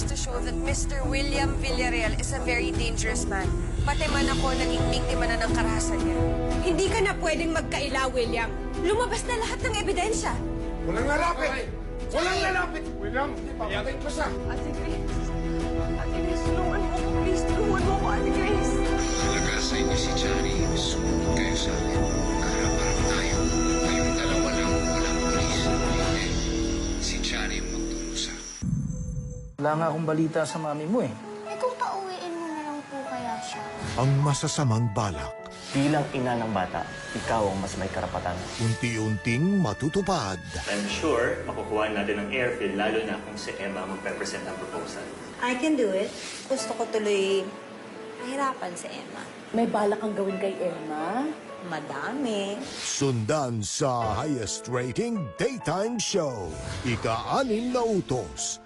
goes to show that Mr. William Villarreal is a very dangerous man. Pati man ako naging biktima na ng karahasan niya. Hindi ka na pwedeng magkaila, William. Lumabas na lahat ng ebidensya. Walang lalapit! Walang lalapit! William, papatay pa siya! Ate Grace. Ate Grace, tulungan mo ako. Please, tulungan mo ako, Ate Grace. Kalagasan niyo si Johnny. Sumunod kayo sa akin. Harap-harap tayo. Kayong dalawa lang walang pulis. Hindi. Si Johnny ang magdurusa. Wala nga akong balita sa mami mo eh. Eh kung pauwiin mo na lang po kaya siya. Ang masasamang balak, Bilang ina ng bata, ikaw ang mas may karapatan. unti-unting matutupad. I'm sure makukuha natin ang airfield, lalo na kung si Emma magpe-present ang proposal. I can do it. Gusto ko tuloy mahirapan si Emma. May balak kang gawin kay Emma? Madami. Sundan sa highest rating daytime show. Ika-6 na utos.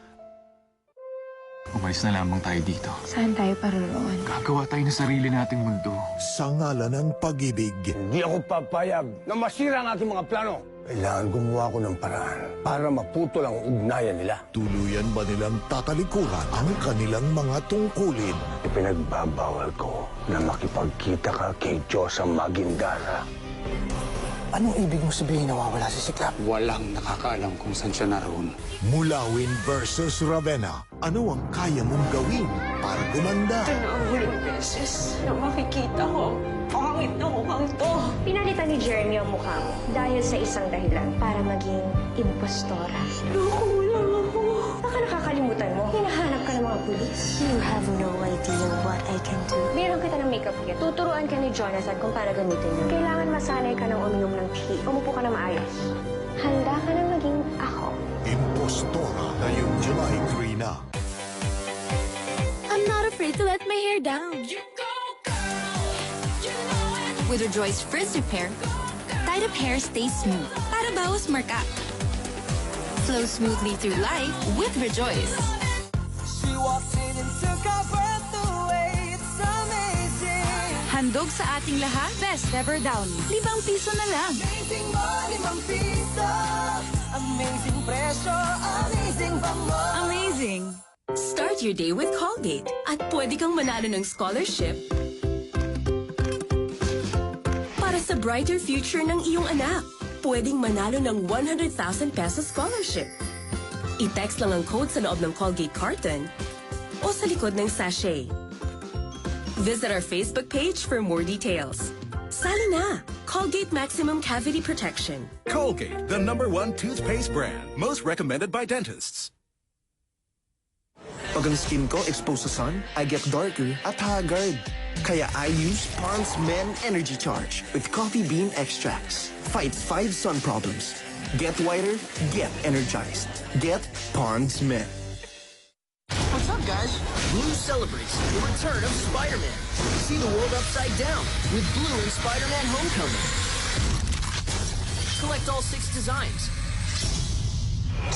Umalis na lamang tayo dito. Saan tayo paroroon? Gagawa tayo ng sarili nating mundo. Sa ngalan ng pag-ibig. Hindi ako papayag na masira ang ating mga plano. Kailangan gumawa ko ng paraan para maputol ang ugnayan nila. Tuluyan ba nilang tatalikuran ang kanilang mga tungkulin? Ipinagbabawal ko na makipagkita ka kay Diyosa Magindara. Anong ibig mo sabihin nawawala si Siklap? Walang nakakaalam kung saan siya naroon. Mulawin versus Ravenna. Ano ang kaya mong gawin para gumanda? Ito na ang huling beses na makikita ko. Pangit na mukhang to. Pinalitan ni Jeremy ang mukha mo dahil sa isang dahilan para maging impostora. Loko mo lang ako. Baka nakakalimutan mo, hinahanap ka ng mga pulis. You have no idea what I can do. Meron kita ng makeup kit. Tuturuan ka ni Jonathan kung para gamitin yun. Kailangan masanay ka ng uminom ng tea. Umupo ka na maayos. Handa ka na maging ako. Impostora ngayong July 3 na. I'm not afraid to let my hair down. With Rejoice Frizz Repair, tied-up hair stays smooth para bawas marka. Flow smoothly through life with Rejoice. She walked in and took our breath away. It's amazing. Handog sa ating lahat, best ever down. 5 piso na lang. Amazing money, 5 piso. Amazing presyo, amazing bango. Amazing! Start your day with Colgate at pwede kang manalo ng scholarship para sa brighter future ng iyong anak. Pwedeng manalo ng 100,000 pesos scholarship. I-text lang ang code sa loob ng Colgate carton o sa likod ng sachet. Visit our Facebook page for more details. Sali na! Colgate Maximum Cavity Protection. Colgate, the #1 toothpaste brand. Most recommended by dentists. Pag ang skin ko exposed sa sun, I get darker at haggard. Kaya I use Pond's Men Energy Charge with coffee bean extracts. Fights 5 sun problems. Get whiter, get energized. Get Pond's Men. What's up, guys? Blue celebrates the return of Spider-Man. See the world upside down with Blue and Spider-Man Homecoming. Collect all 6 designs.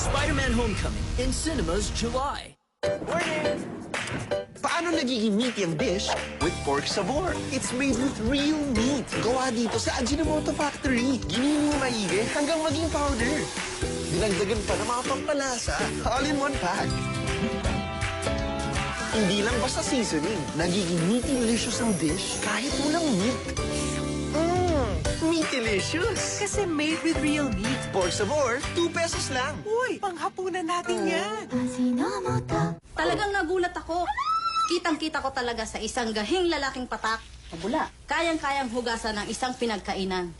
Spider-Man Homecoming in cinemas July. Morning! Paano nagiging meaty ang dish with pork sabor? It's made with real meat. Gawa dito sa Ajinomoto Factory. Giniling maigi hanggang maging powder. Dinagdagan pa ng mga pampalasa. All in one pack. Hindi lang basta seasoning. Nagiging meaty-licious ang dish kahit walang meat. Meaty-licious. Kasi made with real meat. Pork sabor, 2 pesos lang. Uy, panghapunan natin yan. Talagang nagulat ako. Kitang-kita ko talaga sa isang gahing lalaking patak. Mabula. Kayang-kayang hugasan ng isang pinagkainan.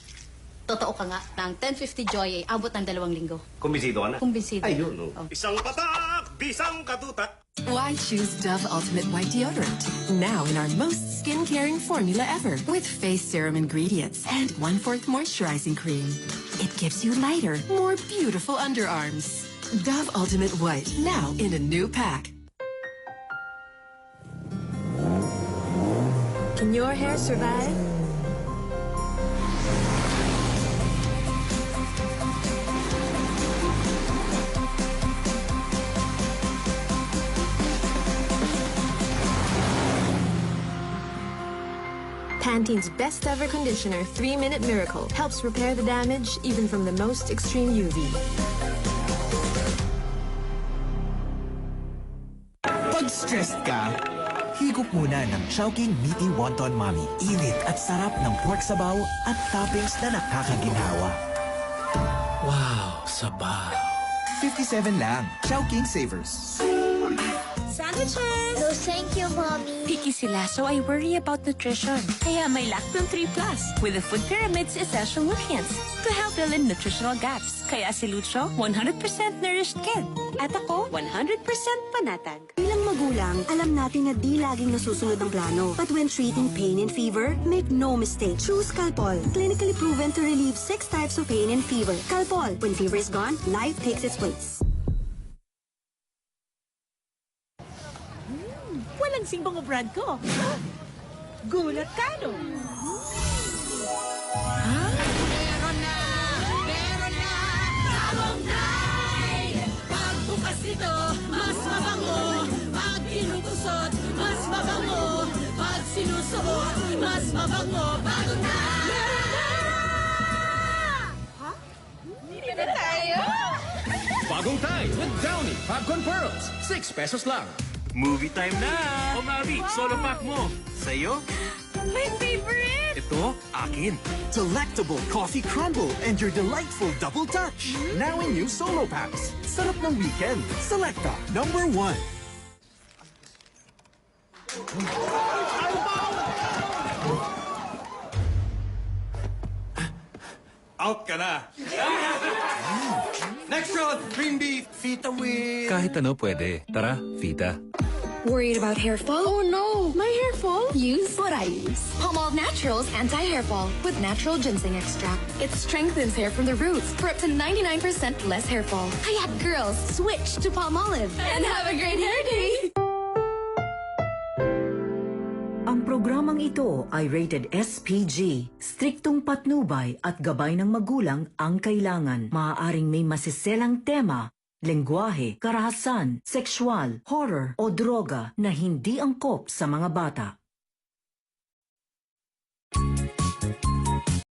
Totoo ka nga, ng 1050 Joy ay abot ng 2 linggo. Kumbisido ka na? Kumbisido. Ayun, no? Oh. Isang patak, bisang katutak. Why choose Dove Ultimate White Deodorant? Now in our most skin-caring formula ever with face serum ingredients and 1/4 moisturizing cream. It gives you lighter, more beautiful underarms. Dove Ultimate White, now in a new pack. Can your hair survive? Pantene's best ever conditioner, 3-Minute Miracle, helps repair the damage even from the most extreme UV. Pag stressed ka, higop muna ng Chowking Meaty Wonton Mommy. Init at sarap ng pork sabaw at toppings na nakakaginhawa. Wow, sabaw. 57 lang. Chowking Savers. Sandwiches! No, thank you, Mommy. Picky sila, so I worry about nutrition. Kaya may Lactone 3 Plus with the Food Pyramid's essential nutrients to help fill in nutritional gaps. Kaya si Lucho, 100% nourished kid. At ako, 100% panatag. Bilang magulang, alam natin na di laging nasusunod ang plano. But when treating pain and fever, make no mistake. Choose Calpol. Clinically proven to relieve 6 types of pain and fever. Calpol. When fever is gone, life takes its place. Walang simbang o brand ko. Gulat ka, no? Meron na! Meron na! Tabong Night! Pagbukas nito, mas mabango. Pag inutusot, mas mabango. Pag sinusuot, mas mabango. Bagong Night! Meron na! Ha? Hindi na tayo? Bagong Tide with Downy Popcorn Pearls. 6 pesos lang. Movie time na! O Mavi, solo pack mo. Sa'yo? My favorite! Ito, akin. Delectable coffee crumble and your delightful double touch. Now in new solo packs. Sarap ng weekend. Selecta, number 1. Out ka na. Next round, green beef. Fita with... Kahit ano pwede. Tara, Fita. Worried about hair fall? Oh no! My hair fall? Use what I use. Palmolive Naturals Anti-Hair Fall with natural ginseng extract. It strengthens hair from the roots for up to 99% less hair fall. Kaya girls, switch to Palmolive and have a great hair day! Ang programang ito ay rated SPG. Striktong patnubay at gabay ng magulang ang kailangan. Maaaring may masiselang tema, lengguwahe, karahasan, sexual, horror o droga na hindi angkop sa mga bata.